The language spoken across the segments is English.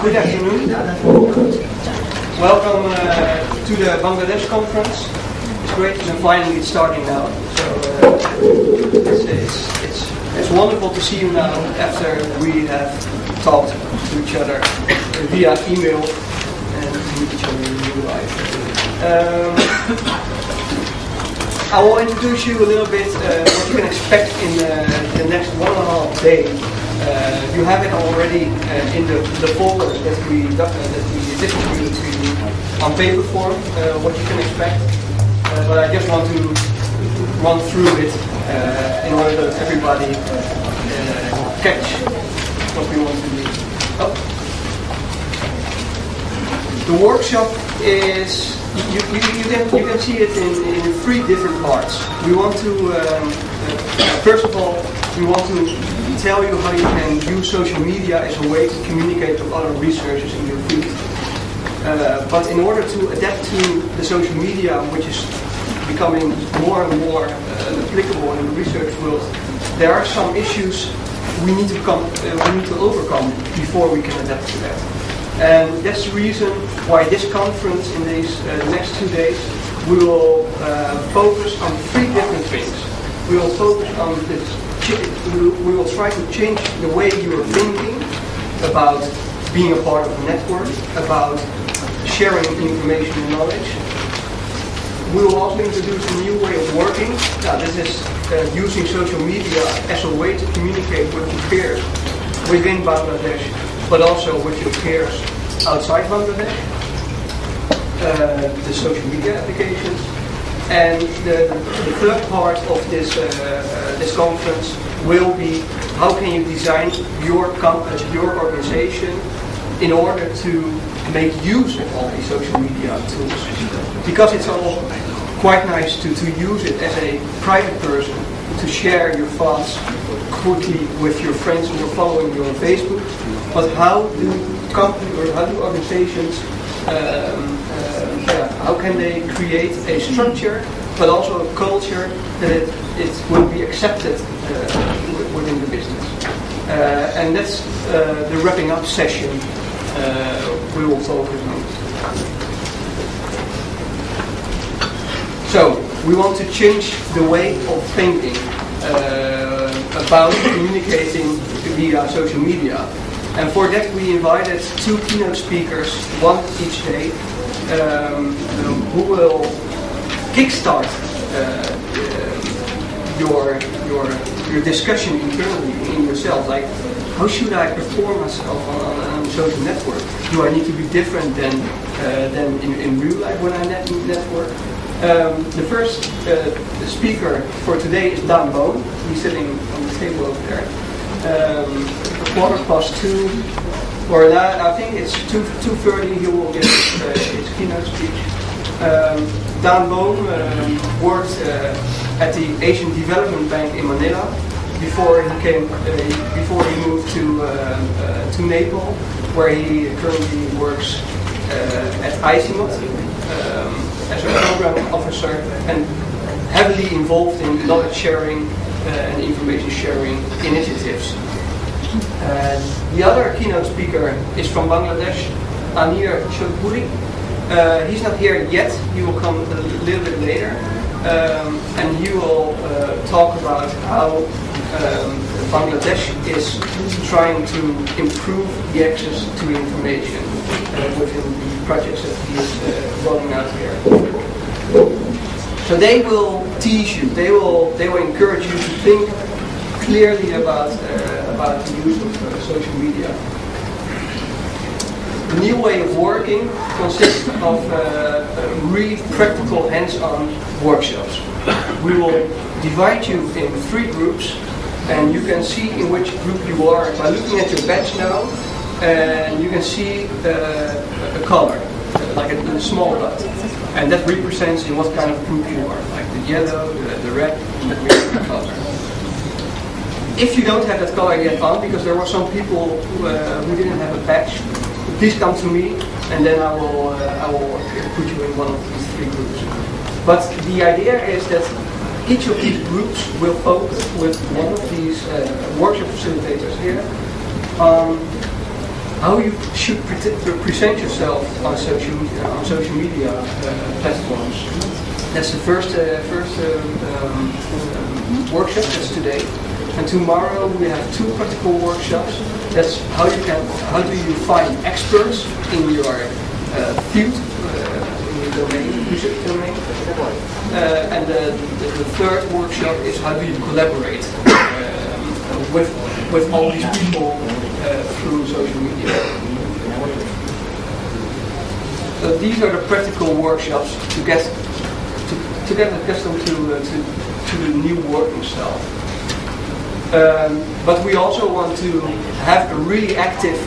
Good afternoon. Welcome to the Bangladesh conference. It's great to finally it's starting now. So it's wonderful to see you now after we have talked to each other via email and meet each other in real life. I will introduce you a little bit what you can expect in the next 1.5 days. You have it already in the folder that we distributed to you on paper form, what you can expect. But I just want to run through it in order that everybody catch what we want to do. Oh. The workshop is, you can see it in 3 different parts. We want to, first of all, we want to tell you how you can use social media as a way to communicate with other researchers in your field. But in order to adapt to the social media, which is becoming more and more applicable in the research world, there are some issues we need to overcome before we can adapt to that. And that's the reason why this conference in these next 2 days we will focus on 3 different things. We will focus on this. We will try to change the way you are thinking about being a part of a network, about sharing information and knowledge. We will also introduce a new way of working. Now, this is using social media as a way to communicate with your peers within Bangladesh, but also with your peers outside Bangladesh, the social media applications. And the third part of this conference will be how can you design your organization in order to make use of all these social media tools. Because it's all quite nice to use it as a private person, to share your thoughts quickly with your friends who are following you on Facebook. But how do organizations how can they create a structure, but also a culture that it will be accepted within the business? And that's the wrapping up session we will focus on. So, we want to change the way of thinking about communicating via social media. And for that we invited 2 keynote speakers, one each day, who will kickstart your discussion internally in yourself. Like, how should I perform myself on a social network? Do I need to be different than in real life when I network? The first speaker for today is Dan Boom. He's sitting on the table over there. 2:15, or I think it's 2:30. He will give his keynote speech. Dan Boom worked at the Asian Development Bank in Manila before he moved to Nepal, where he currently works at ICMOT as a program officer, and heavily involved in knowledge sharing and information sharing initiatives. The other keynote speaker is from Bangladesh, Anir Choudhury. He's not here yet, he will come a little bit later, and he will talk about how Bangladesh is trying to improve the access to information within the projects that he is rolling out here. So they will teach you, they will encourage you to think clearly about the use of social media. The new way of working consists of really practical hands-on workshops. We will divide you in 3 groups, and you can see in which group you are by looking at your badge now, and you can see a color, like a small dot, and that represents in what kind of group you are, like the yellow, the red, and that means the color. If you don't have that color yet on, because there were some people who didn't have a badge, please come to me, and then I will put you in one of these 3 groups. But the idea is that each of these groups will focus with one of these workshop facilitators here on how you should present yourself on social media platforms. That's the first workshop. That's today. And tomorrow we have 2 practical workshops. That's how do you find experts in your field, in your domain, research domain. And the third workshop is how do you collaborate with all these people through social media. So these are the practical workshops to get accustomed to the new working style. But we also want to have a really active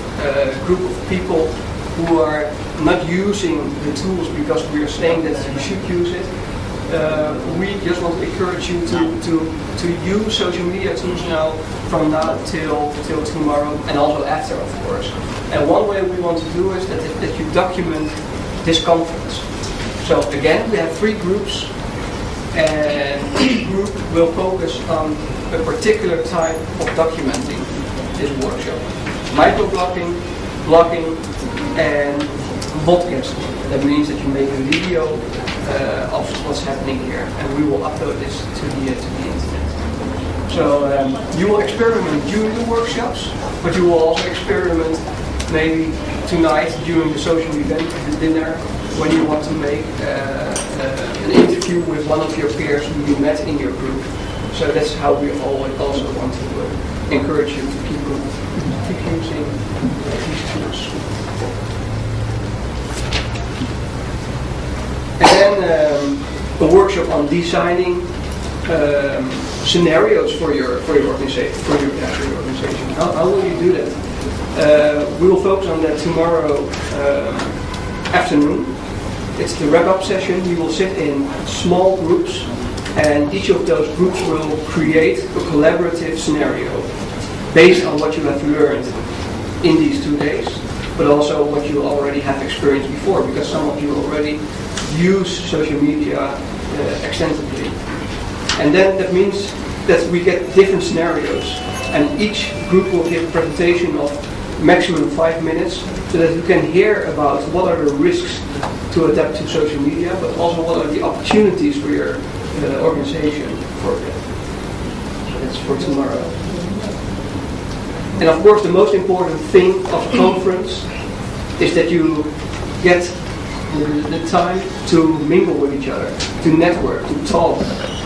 group of people who are not using the tools because we are saying that you should use it. We just want to encourage you to use social media tools now, from now till tomorrow, and also after, of course. And one way we want to do is that you document this conference. So again, we have 3 groups, and each group will focus on a particular type of documenting this workshop. Microblogging, blogging, and podcasting. That means that you make a video of what's happening here, and we will upload this to the internet. So you will experiment during the workshops, but you will also experiment maybe tonight during the social event, the dinner, when you want to make an interview with one of your peers who you met in your group. So that's how we also want to encourage you to keep using these tools. And then a workshop on designing scenarios for your organization. How will you do that? We will focus on that tomorrow afternoon. It's the wrap-up session. You will sit in small groups, and each of those groups will create a collaborative scenario based on what you have learned in these 2 days, but also what you already have experienced before, because some of you already use social media extensively. And then that means that we get different scenarios, and each group will give a presentation of maximum 5 minutes, so that you can hear about what are the risks to adapt to social media, but also what are the opportunities for your organization for that. So that's for tomorrow. And of course, the most important thing of a conference is that you get the time to mingle with each other, to network, to talk.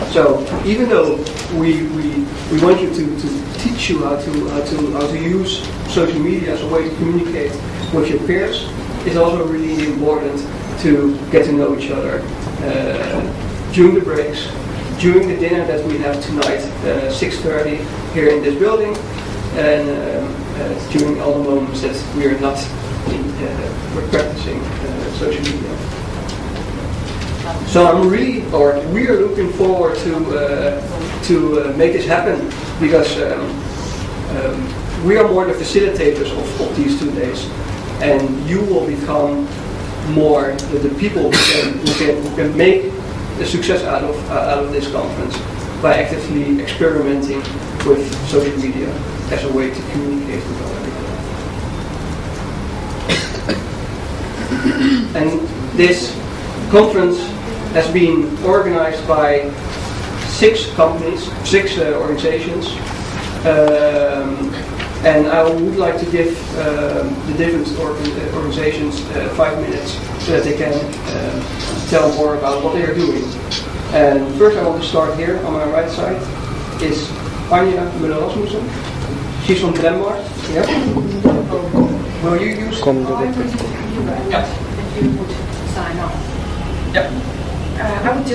So even though we want you to teach you how to use social media as a way to communicate with your peers, it's also really important to get to know each other during the breaks, during the dinner that we have tonight, 6:30 here in this building, and during all the moments that we are not we're practicing social media. So we are looking forward to make this happen, because we are more the facilitators of these 2 days, and you will become more the people who can make a success out of this conference by actively experimenting with social media as a way to communicate with other people. And this conference has been organized by 6 companies, 6 organizations, and I would like to give the different organizations 5 minutes so that they can tell more about what they are doing. And first I want to start here on my right side is Anja Muller-Rasmussen. She's from Denmark. Yeah. Will you use? I'm going to give you and you would sign off. Yep. I would just